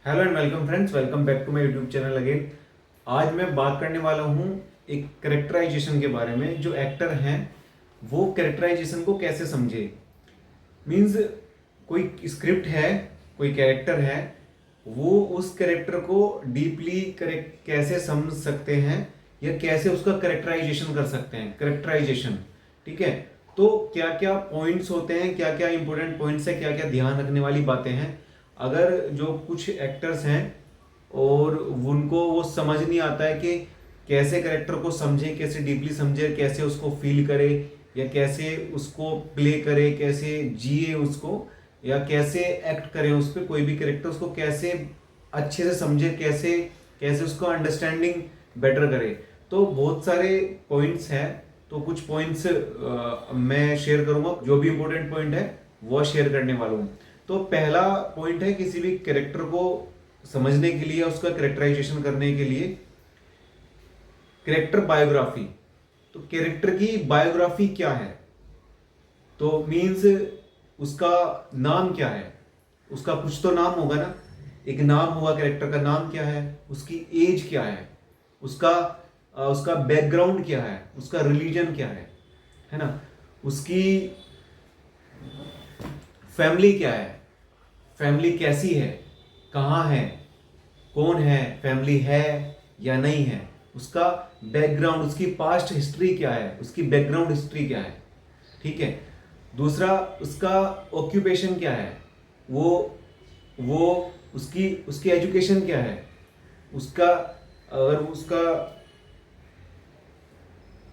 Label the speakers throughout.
Speaker 1: Hello and welcome friends, welcome back to my YouTube channel again. आज मैं बात करने वाला हूँ एक करेक्टराइजेशन के बारे में। जो एक्टर हैं वो करेक्टराइजेशन को कैसे समझे। मीन्स कोई स्क्रिप्ट है, कोई कैरेक्टर है, वो उस कैरेक्टर को डीपली करेक्ट कैसे समझ सकते हैं या कैसे उसका करेक्टराइजेशन कर सकते हैं। करेक्टराइजेशन, ठीक है। तो क्या क्या पॉइंट्स होते हैं, क्या क्या इंपॉर्टेंट पॉइंट्स है, क्या क्या ध्यान रखने वाली बातें हैं। अगर जो कुछ एक्टर्स हैं और उनको वो समझ नहीं आता है कि कैसे करेक्टर को समझे, कैसे डीपली समझे, कैसे उसको फील करे या कैसे उसको प्ले करे, कैसे जिए उसको, या कैसे एक्ट करें उस पर, कोई भी कैरेक्टर उसको कैसे अच्छे से समझे, कैसे कैसे उसको अंडरस्टैंडिंग बेटर करे। तो बहुत सारे पॉइंट्स हैं। तो कुछ पॉइंट्स मैं शेयर करूंगा, जो भी इंपॉर्टेंट पॉइंट है वो शेयर करने वाला हूँ। तो पहला पॉइंट है, किसी भी कैरेक्टर को समझने के लिए, उसका कैरेक्टराइजेशन करने के लिए, कैरेक्टर बायोग्राफी। तो कैरेक्टर की बायोग्राफी क्या है? तो मीन्स उसका नाम क्या है, उसका कुछ तो नाम होगा ना। एक नाम होगा, कैरेक्टर का नाम क्या है, उसकी एज क्या है, उसका उसका बैकग्राउंड क्या है, उसका रिलीजन क्या है ना, उसकी फैमिली क्या है, फैमिली कैसी है, कहाँ है, कौन है, फैमिली है या नहीं है, उसका बैकग्राउंड, उसकी पास्ट हिस्ट्री क्या है, उसकी बैकग्राउंड हिस्ट्री क्या है, ठीक है। दूसरा, उसका ऑक्यूपेशन क्या है, वो उसकी उसकी एजुकेशन क्या है, उसका अगर उसका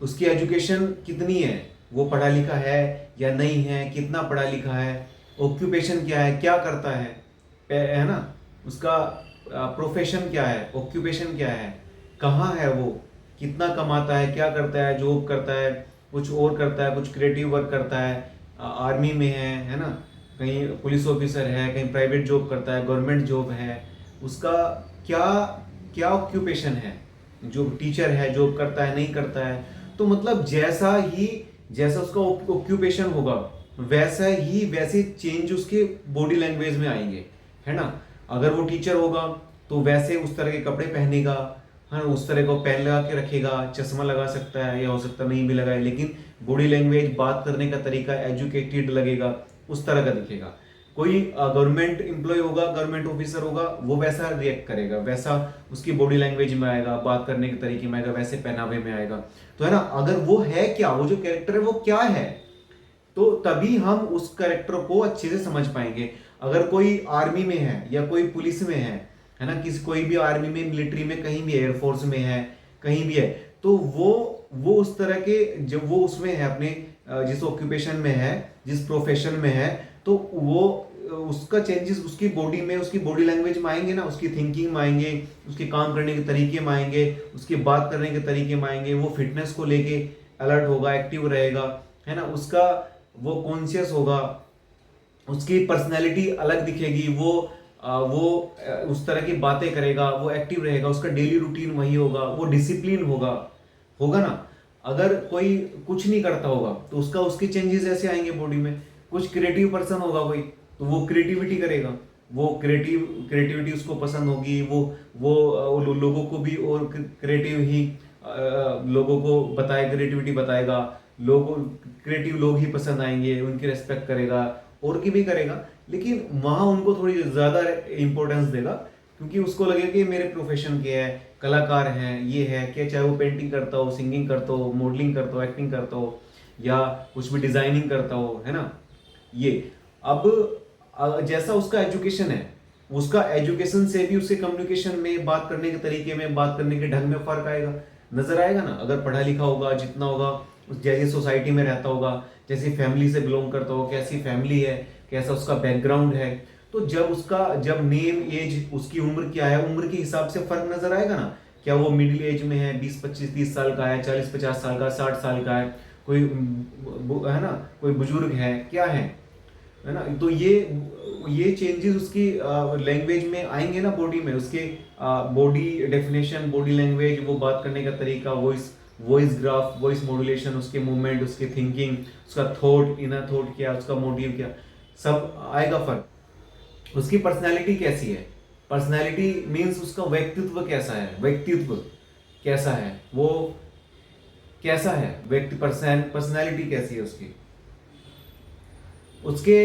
Speaker 1: उसकी एजुकेशन कितनी है, वो पढ़ा लिखा है या नहीं है, कितना पढ़ा लिखा है, ऑक्यूपेशन क्या है, क्या करता है ना, उसका प्रोफेशन क्या है, ऑक्यूपेशन क्या है, कहाँ है वो, कितना कमाता है, क्या करता है, जॉब करता है, कुछ और करता है, कुछ क्रिएटिव वर्क करता है, आर्मी में है ना, कहीं पुलिस ऑफिसर है, कहीं प्राइवेट जॉब करता है, गवर्नमेंट जॉब है, उसका क्या क्या ऑक्यूपेशन है, जो टीचर है, जॉब करता है नहीं करता है। तो मतलब जैसा उसका ऑक्यूपेशन होगा, वैसा ही वैसे चेंज उसके बॉडी लैंग्वेज में आएंगे, है ना। अगर वो टीचर होगा तो वैसे उस तरह के कपड़े पहनेगा, हाँ, उस तरह को पेन लगा के रखेगा, चश्मा लगा सकता है या हो सकता नहीं भी लगाए, लेकिन बॉडी लैंग्वेज, बात करने का तरीका एजुकेटेड लगेगा, उस तरह का दिखेगा। कोई गवर्नमेंट एम्प्लॉय होगा, गवर्नमेंट ऑफिसर होगा, वो वैसा रिएक्ट करेगा, वैसा उसकी बॉडी लैंग्वेज में आएगा, बात करने के तरीके में आएगा, वैसे पहनावे में आएगा। तो है ना, अगर वो है क्या, वो जो कैरेक्टर है वो क्या है, तो तभी हम उस कैरेक्टर को अच्छे से समझ पाएंगे। अगर कोई आर्मी में है या कोई पुलिस में है ना, किसी कोई भी आर्मी में, मिलिट्री में, कहीं भी एयरफोर्स में है, कहीं भी है, तो वो उस तरह के, जब वो उसमें है अपने जिस ऑक्यूपेशन में है, जिस प्रोफेशन में है, तो वो उसका चेंजेस उसकी बॉडी में, उसकी बॉडी लैंग्वेज में आएंगे ना, उसकी थिंकिंग में आएंगे, उसके काम करने के तरीके में आएंगे, उसकी बात करने के तरीके में आएंगे। वो फिटनेस को लेके अलर्ट होगा, एक्टिव रहेगा, है ना, उसका वो कॉन्शियस होगा, उसकी पर्सनैलिटी अलग दिखेगी, उस तरह की बातें करेगा, वो एक्टिव रहेगा, उसका डेली रूटीन वही होगा, वो डिसिप्लिन होगा, होगा ना। अगर कोई कुछ नहीं करता होगा तो उसके चेंजेस ऐसे आएंगे बॉडी में। कुछ क्रिएटिव पर्सन होगा कोई, तो वो क्रिएटिविटी करेगा, वो क्रिएटिविटी उसको पसंद होगी, वो लोगों को भी और क्रिएटिव ही लोगों को क्रिएटिविटी बताएगा, लोगों क्रिएटिव लोग ही पसंद आएंगे, उनकी रेस्पेक्ट करेगा, और की भी करेगा, लेकिन वहां उनको थोड़ी ज्यादा इंपॉर्टेंस देगा, क्योंकि उसको लगेगा कि मेरे प्रोफेशन के है, कलाकार हैं, ये है क्या, चाहे वो पेंटिंग करता हो, सिंगिंग करता हो, मॉडलिंग करता हो, एक्टिंग करता हो, या कुछ भी डिजाइनिंग करता हो, है ना। ये अब जैसा उसका एजुकेशन है, उसका एजुकेशन से भी उसके कम्युनिकेशन में, बात करने के तरीके में, बात करने के ढंग में फर्क आएगा, नजर आएगा ना। अगर पढ़ा लिखा होगा, जितना होगा, जैसी सोसाइटी में रहता होगा, जैसी फैमिली से बिलोंग करता हो, कैसी फैमिली है, कैसा उसका बैकग्राउंड है, तो जब नेम, एज, उसकी उम्र क्या है, उम्र के हिसाब से फर्क नजर आएगा ना। क्या वो मिडिल एज में है, 20 25 30 साल का है, 40 50 साल का, 60 साल का है, कोई है ना, कोई बुजुर्ग है, क्या है ना। तो ये चेंजेस उसकी लैंग्वेज में आएंगे ना, बॉडी में, उसके बॉडी डेफिनेशन, बॉडी लैंग्वेज, वो बात करने का तरीका, voice voice graph, voice modulation, उसके मूवमेंट, उसके थिंकिंग, उसका थॉट, इनर थॉट क्या, उसका मोटिव क्या, सब आएगा फर्क। उसकी पर्सनैलिटी कैसी है, पर्सनैलिटी मीन्स उसका व्यक्तित्व कैसा है, व्यक्तित्व कैसा है, वो कैसा है व्यक्ति, पर्सनैलिटी कैसी है उसकी, उसके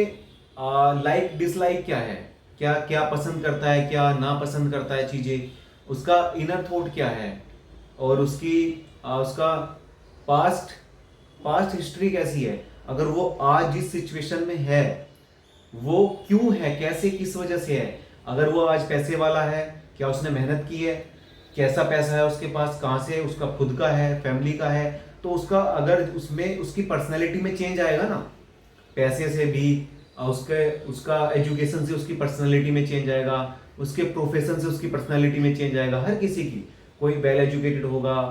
Speaker 1: लाइक डिसलाइक क्या है, क्या क्या पसंद करता है, क्या ना पसंद करता है चीजें, उसका इनर थॉट क्या है, और उसका पास्ट पास्ट हिस्ट्री कैसी है, अगर वो आज जिस सिचुएशन में है वो क्यों है, कैसे, किस वजह से है, अगर वो आज पैसे वाला है, क्या उसने मेहनत की है, कैसा पैसा है उसके पास, कहाँ से, उसका खुद का है, फैमिली का है, तो उसका अगर उसमें उसकी पर्सनैलिटी में चेंज आएगा ना, पैसे से भी, उसके उसका एजुकेशन से उसकी पर्सनैलिटी में चेंज आएगा, उसके प्रोफेशन से उसकी पर्सनैलिटी में चेंज आएगा, हर किसी की, कोई वेल एजुकेटेड होगा,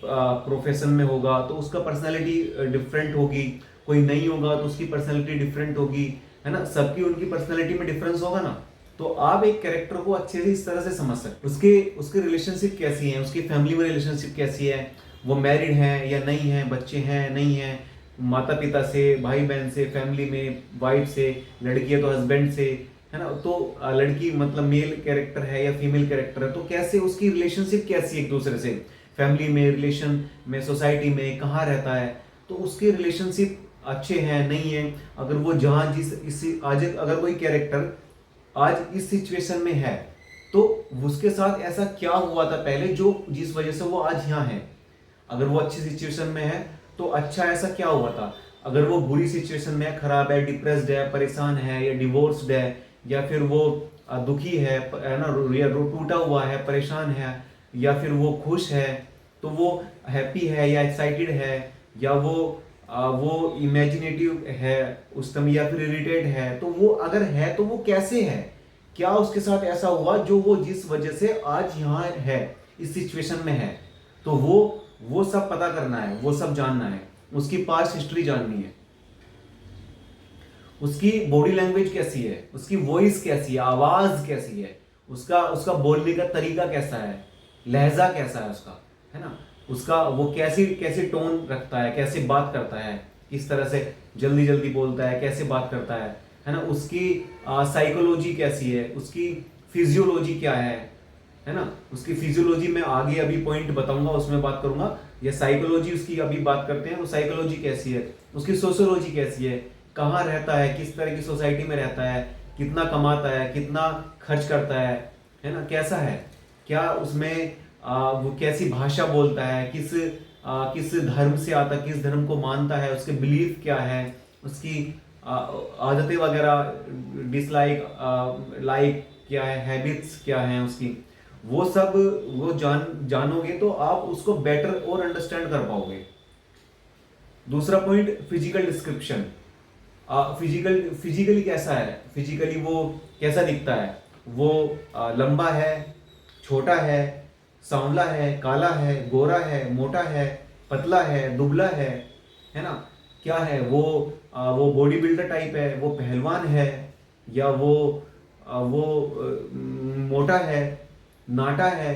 Speaker 1: प्रोफेशन में होगा तो उसका पर्सनैलिटी डिफरेंट होगी, कोई नहीं होगा तो उसकी पर्सनैलिटी डिफरेंट होगी, है ना, सबकी उनकी पर्सनैलिटी में डिफरेंस होगा ना, तो आप एक कैरेक्टर को अच्छे से इस तरह से समझ सकते, उसके उसके रिलेशनशिप कैसी है, उसकी फैमिली में रिलेशनशिप कैसी है, वो मैरिड है या नहीं है, बच्चे हैं नहीं है, माता पिता से, भाई बहन से, फैमिली में वाइफ से, लड़की है तो हस्बैंड से, है ना, तो लड़की मतलब मेल कैरेक्टर है या फीमेल कैरेक्टर है, तो कैसे उसकी रिलेशनशिप कैसी है एक दूसरे से, फैमिली में, रिलेशन में, सोसाइटी में कहाँ रहता है, तो उसके रिलेशनशिप अच्छे हैं नहीं है, अगर वो जहाँ जिस इसी आज अगर कोई कैरेक्टर आज इस सिचुएशन में है तो उसके साथ ऐसा क्या हुआ था पहले जो जिस वजह से वो आज यहाँ है, अगर वो अच्छी सिचुएशन में है तो अच्छा ऐसा क्या हुआ था, अगर वो बुरी सिचुएशन में है, खराब है, डिप्रेस्ड है, परेशान है या डिवोर्स्ड है, या फिर वो दुखी है ना, या टूटा हुआ है, परेशान है, या फिर वो खुश है, तो वो हैप्पी है या एक्साइटेड है, या वो इमेजिनेटिव है उस समय, या फिर इरिटेट है, तो वो अगर है तो वो कैसे है, क्या उसके साथ ऐसा हुआ जो वो जिस वजह से आज यहाँ है, इस सिचुएशन में है, तो वो सब पता करना है, वो सब जानना है, उसकी पास्ट हिस्ट्री जाननी है, उसकी बॉडी लैंग्वेज कैसी है, उसकी वॉइस कैसी है, आवाज कैसी है, उसका उसका बोलने का तरीका कैसा है, लहजा कैसा है उसका, है ना, उसका वो कैसी कैसी टोन रखता है, कैसे बात करता है, किस तरह से जल्दी जल्दी बोलता है, कैसे बात करता है ना, उसकी साइकोलॉजी कैसी है, उसकी फिजियोलॉजी क्या है ना, उसकी फिजियोलॉजी में आगे अभी पॉइंट बताऊंगा, उसमें बात करूंगा, या साइकोलॉजी उसकी अभी बात करते हैं, वो साइकोलॉजी कैसी है, उसकी सोशियोलॉजी कैसी है, कहाँ रहता है, किस तरह की सोसाइटी में रहता है, कितना कमाता है, कितना खर्च करता है ना, कैसा है, क्या उसमें वो कैसी भाषा बोलता है, किस धर्म से आता है, किस धर्म को मानता है, उसके बिलीफ क्या है, उसकी आदतें वगैरह, डिसलाइक लाइक क्या है, हैबिट्स क्या हैं उसकी, वो सब वो जानोगे तो आप उसको बेटर और अंडरस्टैंड कर पाओगे। दूसरा पॉइंट, फिजिकल डिस्क्रिप्शन, फिजिकली कैसा है, फिजिकली वो कैसा दिखता है, वो लंबा है, छोटा है, सांवला है, काला है, गोरा है, मोटा है, पतला है, दुबला है ना, क्या है वो बॉडी बिल्डर टाइप है, वो पहलवान है, या वो मोटा है, नाटा है,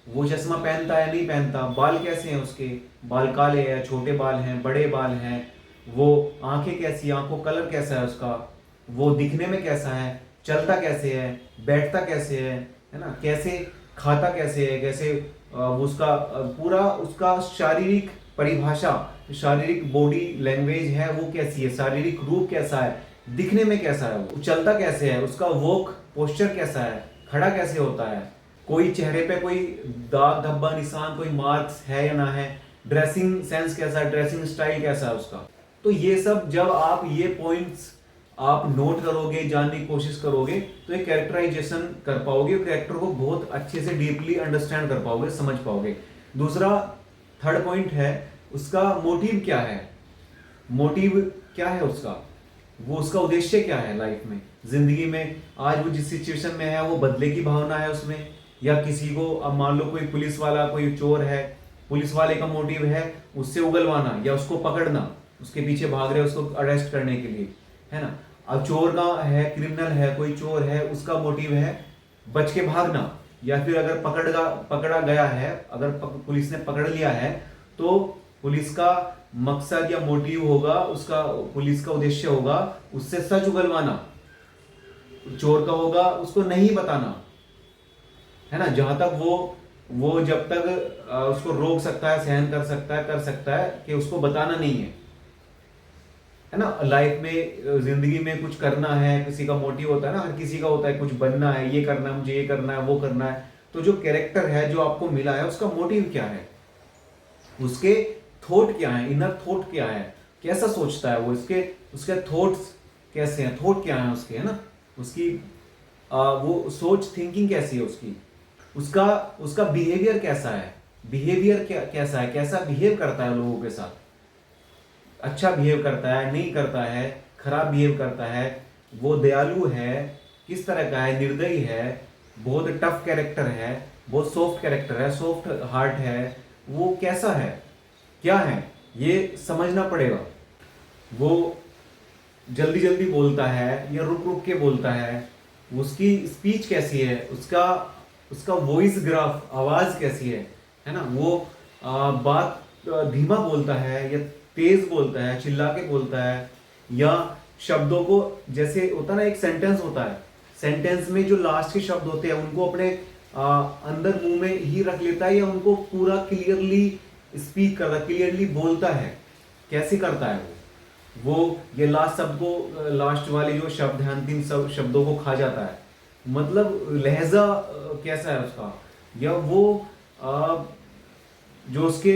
Speaker 1: वो चश्मा पहनता है नहीं पहनता, बाल कैसे हैं उसके, बाल काले हैं, छोटे बाल हैं, बड़े बाल हैं, वो आंखें कैसी, आंखों कलर कैसा है उसका, वो दिखने में कैसा है, चलता कैसे है, बैठता कैसे है ना, कैसे खाता कैसे है, कैसे उसका पूरा उसका शारीरिक परिभाषा, शारीरिक बॉडी लैंग्वेज है वो कैसी है, शारीरिक रूप कैसा है, दिखने में कैसा है, वो चलता कैसे है, उसका वॉक पोस्चर कैसा है, खड़ा कैसे होता है, कोई चेहरे पे कोई दाग धब्बा निशान, कोई मार्क्स है या ना है, ड्रेसिंग सेंस कैसा है, ड्रेसिंग स्टाइल कैसा है उसका। तो ये सब जब आप ये पॉइंट्स आप नोट करोगे, जानने की कोशिश करोगे, तो एक कैरेक्टराइजेशन कर पाओगे, कैरेक्टर को बहुत अच्छे से डीपली अंडरस्टैंड कर पाओगे, समझ पाओगे। दूसरा थर्ड पॉइंट है उसका मोटिव क्या है, मोटिव क्या है उसका, वो उसका उद्देश्य क्या है लाइफ में, जिंदगी में, आज वो जिस सिचुएशन में है वो बदले की भावना है उसमें, या किसी को, अब मान लो कोई पुलिस वाला, कोई चोर है, पुलिस वाले का मोटिव है उससे उगलवाना या उसको पकड़ना, उसके पीछे भाग रहे उसको अरेस्ट करने के लिए, है ना। अब चोर का है, क्रिमिनल है, कोई चोर है, उसका मोटिव है बच के भागना, या फिर अगर पकड़ा गया है, अगर पुलिस ने पकड़ लिया है तो पुलिस का मकसद या मोटिव होगा, उसका पुलिस का उद्देश्य होगा उससे सच उगलवाना, चोर का होगा उसको नहीं बताना, है ना, जहां तक वो जब तक उसको रोक सकता है, सहन कर सकता है कि उसको बताना नहीं है ना। लाइफ में, जिंदगी में कुछ करना है, किसी का मोटिव होता है ना, हर किसी का होता है कुछ बनना है, ये करना है मुझे, ये करना है, वो करना है। तो जो कैरेक्टर है जो आपको मिला है, उसका मोटिव क्या है, उसके थॉट क्या है, इनर थॉट क्या है, कैसा सोचता है वो, इसके उसके थॉट्स कैसे हैं, थॉट क्या है उसके, है ना, उसकी वो सोच, थिंकिंग कैसी है उसकी, उसका उसका बिहेवियर कैसा है, बिहेवियर कैसा है, कैसा बिहेव करता है लोगों के साथ, अच्छा बिहेव करता है, नहीं करता है, खराब बिहेव करता है, वो दयालु है, किस तरह का है, निर्दयी है, बहुत टफ कैरेक्टर है, बहुत सॉफ्ट कैरेक्टर है, सॉफ्ट हार्ट है, वो कैसा है, क्या है, ये समझना पड़ेगा। वो जल्दी जल्दी बोलता है या रुक रुक के बोलता है, उसकी स्पीच कैसी है, उसका उसका वॉइस ग्राफ, आवाज कैसी है ना, वो बात धीमा बोलता है या तेज बोलता है, चिल्ला के बोलता है, या शब्दों को, जैसे होता है ना, एक सेंटेंस होता है, सेंटेंस में जो लास्ट के शब्द होते हैं उनको अपने अंदर मुंह में ही रख लेता है, या उनको पूरा क्लियरली स्पीक करता, क्लियरली बोलता है, कैसे करता है वो ये लास्ट शब्द को, लास्ट वाले जो शब्द हैं, अंतिम सब शब्दों को खा जाता है, मतलब लहजा कैसा है उसका, या वो जो उसके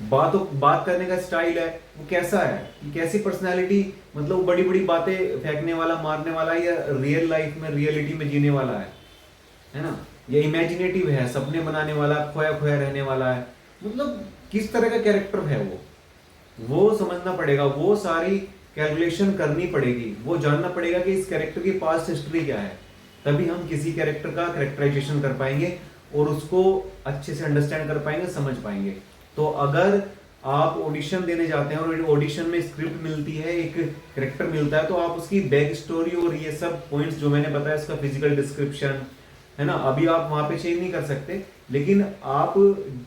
Speaker 1: बात करने का स्टाइल है वो कैसा है, कैसी पर्सनैलिटी, मतलब वो बड़ी बड़ी बातें फेंकने वाला, मारने वाला, या रियल लाइफ में, रियलिटी में जीने वाला है ना, या इमेजिनेटिव है, सपने बनाने वाला, खोया खोया रहने वाला है, मतलब किस तरह का कैरेक्टर है वो समझना पड़ेगा, वो सारी कैलकुलेशन करनी पड़ेगी, वो जानना पड़ेगा कि इस कैरेक्टर की पास्ट हिस्ट्री क्या है, तभी हम किसी कैरेक्टर का कैरेक्टराइजेशन कर पाएंगे और उसको अच्छे से अंडरस्टैंड कर पाएंगे, समझ पाएंगे। तो अगर आप ऑडिशन देने जाते हैं और ऑडिशन में स्क्रिप्ट मिलती है, एक कैरेक्टर मिलता है, तो आप उसकी बैक स्टोरी और ये सब पॉइंट्स जो मैंने बताया, उसका फिजिकल डिस्क्रिप्शन, है ना, अभी आप वहां पे चेंज नहीं कर सकते, लेकिन आप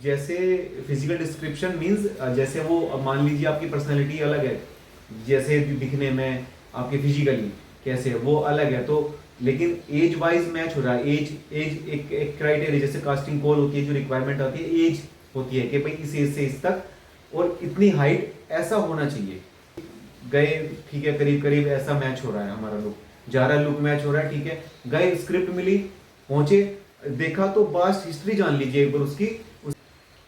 Speaker 1: जैसे फिजिकल डिस्क्रिप्शन मींस, जैसे वो मान लीजिए आपकी पर्सनैलिटी अलग है, जैसे दिखने में आपके फिजिकली कैसे वो अलग है, तो लेकिन एज वाइज मैच हो रहा है, एज एक क्राइटेरिया, जैसे कास्टिंग कॉल होती है, जो रिक्वायरमेंट होती है, एज होती है कि भाई इस एज से इस तक और इतनी हाइट, ऐसा होना चाहिए, गए ठीक है, करीब करीब ऐसा मैच हो रहा है, हमारा लुक, ज़्यादा लुक मैच हो रहा है, ठीक है, गए स्क्रिप्ट मिली, पहुंचे, देखा, तो पास्ट हिस्ट्री जान लीजिए एक बार उसकी,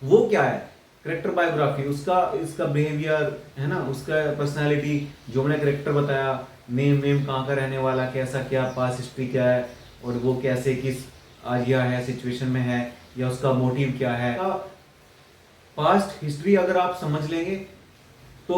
Speaker 1: वो क्या है, करेक्टर बायोग्राफी, उसका, इसका बिहेवियर, है ना, उसका पर्सनालिटी, जो मैंने करेक्टर बताया, नेम कहाँ का रहने वाला, कैसा, क्या पास्ट हिस्ट्री क्या है, और वो कैसे, किस आज यह है सिचुएशन में है, या उसका मोटिव क्या है, पास्ट हिस्ट्री अगर आप समझ लेंगे तो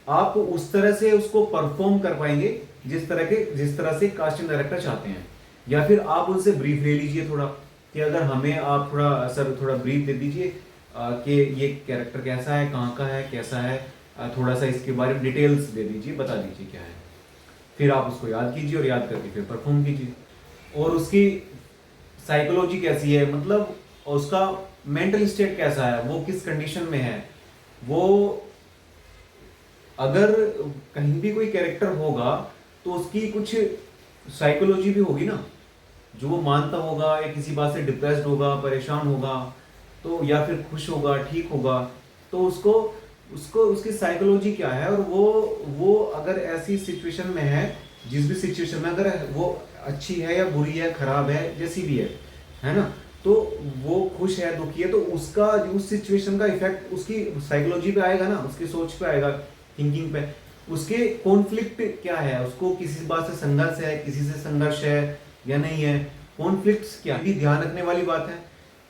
Speaker 1: आप उस तरह से उसको परफॉर्म कर पाएंगे जिस तरह से कास्टिंग डायरेक्टर चाहते हैं। या फिर आप उनसे ब्रीफ ले लीजिए थोड़ा, कि अगर हमें आप थोड़ा सर थोड़ा ब्रीफ दे दीजिए कि ये कैरेक्टर कैसा है, कहाँ का है, कैसा है, थोड़ा सा इसके बारे में डिटेल्स दे दीजिए, बता दीजिए क्या है, फिर आप उसको याद कीजिए और याद करके फिर परफॉर्म कीजिए। और उसकी साइकोलॉजी कैसी है, मतलब उसका मेंटल स्टेट कैसा है, वो किस कंडीशन में है, वो अगर कहीं भी कोई कैरेक्टर होगा तो उसकी कुछ साइकोलॉजी भी होगी ना, जो वो मानता होगा, या किसी बात से डिप्रेस्ड होगा, परेशान होगा, तो या फिर खुश होगा, ठीक होगा, तो उसको उसको उसकी साइकोलॉजी क्या है, और वो अगर ऐसी सिचुएशन में है, जिस भी सिचुएशन में, अगर वो अच्छी है या बुरी है, खराब है, जैसी भी है ना, तो वो खुश है, दुखी है, तो उसका उस सिचुएशन का इफेक्ट उसकी साइकोलॉजी पे आएगा ना, उसकी सोच पे आएगा, थिंकिंग पे, उसके कॉन्फ्लिक्ट क्या है, उसको किसी बात से संघर्ष है, किसी से संघर्ष है या नहीं है, कॉन्फ्लिक्ट्स क्या, भी ध्यान रखने वाली बात है,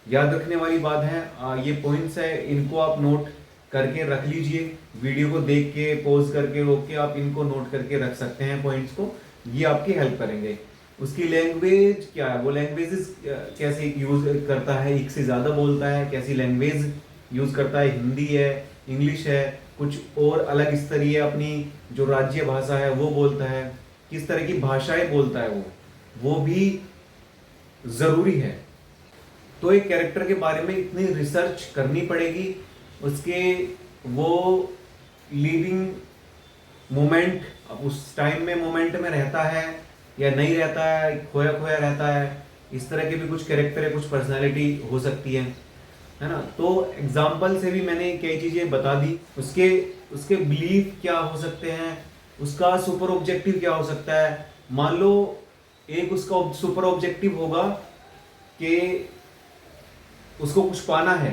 Speaker 1: याद रखने वाली बात है। ये पॉइंट्स है, इनको आप नोट करके रख लीजिए, वीडियो को देख के पॉज करके रोक के आप इनको नोट करके रख सकते हैं पॉइंट्स को, ये आपकी हेल्प करेंगे। उसकी लैंग्वेज क्या है, वो लैंग्वेजेस कैसे यूज करता है, एक से ज़्यादा बोलता है, कैसी लैंग्वेज यूज करता है, हिंदी है, इंग्लिश है, कुछ और अलग स्तरीय अपनी जो राज्य भाषा है वो बोलता है, किस तरह की भाषाएं बोलता है वो भी ज़रूरी है। तो एक कैरेक्टर के बारे में इतनी रिसर्च करनी पड़ेगी, उसके वो लिविंग मोमेंट, उस टाइम में मोमेंट में रहता है, या नहीं रहता है, खोया खोया रहता है, इस तरह के भी कुछ कैरेक्टर है, कुछ पर्सनालिटी हो सकती है ना। तो एग्जाम्पल से भी मैंने कई चीज़ें बता दी, उसके उसके बिलीफ क्या हो सकते हैं, उसका सुपर ऑब्जेक्टिव क्या हो सकता है। मान लो एक उसका सुपर ऑब्जेक्टिव होगा कि उसको कुछ पाना है,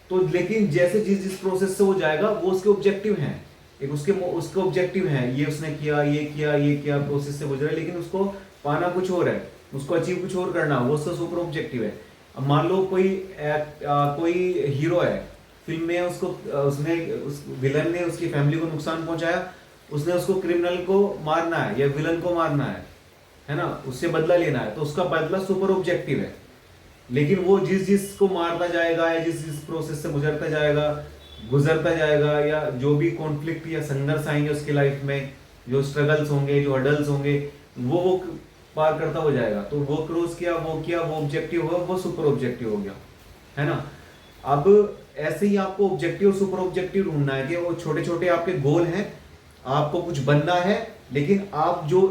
Speaker 1: तो लेकिन जैसे जिस जिस प्रोसेस से वो जाएगा वो उसके ऑब्जेक्टिव हैं, एक उसके ऑब्जेक्टिव हैं, ये उसने किया, ये किया, ये किया, प्रोसेस से गुजरा, लेकिन उसको पाना कुछ और है, उसको अचीव कुछ और करना, वो उसका सुपर ऑब्जेक्टिव है। अब मान लो कोई हीरो है फिल्म में, उसने उस विलन ने उसकी फैमिली को नुकसान पहुंचाया, उसने उसको क्रिमिनल को मारना है या विलन को मारना है ना, उससे बदला लेना है, तो उसका बदला सुपर ऑब्जेक्टिव है। लेकिन वो जिस जिस को मारता जाएगा या जिस जिस प्रोसेस से गुजरता जाएगा या जो भी कॉन्फ्लिक्ट या संघर्ष आएंगे उसकी लाइफ में, जो स्ट्रगल्स होंगे, जो हर्डल्स होंगे, वो पार करता हो जाएगा। तो वो क्रॉस किया, वो ऑब्जेक्टिव हुआ, वो सुपर ऑब्जेक्टिव हो गया, है ना। अब ऐसे ही आपको ऑब्जेक्टिव और सुपर ऑब्जेक्टिव ढूंढना है कि वो छोटे छोटे आपके गोल हैं, आपको कुछ बनना है, लेकिन आप जो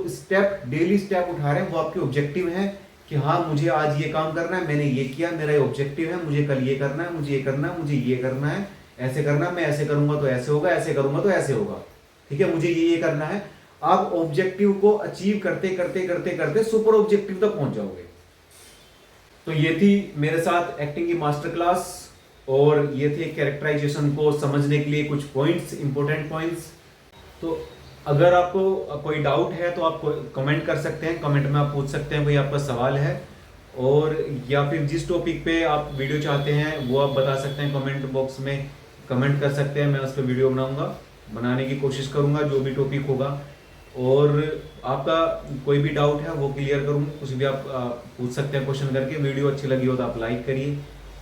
Speaker 1: डेली स्टेप उठा रहे हैं वो आपके ऑब्जेक्टिव हैं कि हाँ मुझे आज ये काम करना है, मैंने ये किया, मेरा ये ऑब्जेक्टिव है, मुझे कल ये करना है, मुझे ये करना है, मुझे ये करना है, ऐसे करना है, मैं ऐसे करूंगा तो ऐसे होगा, ऐसे करूंगा तो ऐसे होगा, ठीक है, मुझे ये करना है। आप ऑब्जेक्टिव को अचीव करते करते करते करते सुपर ऑब्जेक्टिव तक पहुंच जाओगे। तो ये थी मेरे साथ एक्टिंग की मास्टर क्लास, और ये थे कैरेक्टराइजेशन को समझने के लिए कुछ पॉइंट्स, इंपॉर्टेंट पॉइंट्स। तो अगर आपको कोई डाउट है तो आप कमेंट कर सकते हैं, कमेंट में आप पूछ सकते हैं कोई आपका सवाल है, और या फिर जिस टॉपिक पे आप वीडियो चाहते हैं वो आप बता सकते हैं, कमेंट बॉक्स में कमेंट कर सकते हैं, मैं उस पर वीडियो बनाने की कोशिश करूँगा जो भी टॉपिक होगा। और आपका कोई भी डाउट है वो क्लियर करूँगा, कुछ भी आप पूछ सकते हैं क्वेश्चन करके। वीडियो अच्छी लगी हो तो आप लाइक करिए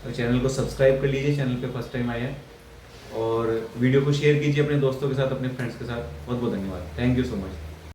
Speaker 1: और चैनल को सब्सक्राइब कर लीजिए, चैनल पे फर्स्ट टाइम आए हैं, और वीडियो को शेयर कीजिए अपने दोस्तों के साथ, अपने फ्रेंड्स के साथ। बहुत बहुत धन्यवाद, थैंक यू सो मच।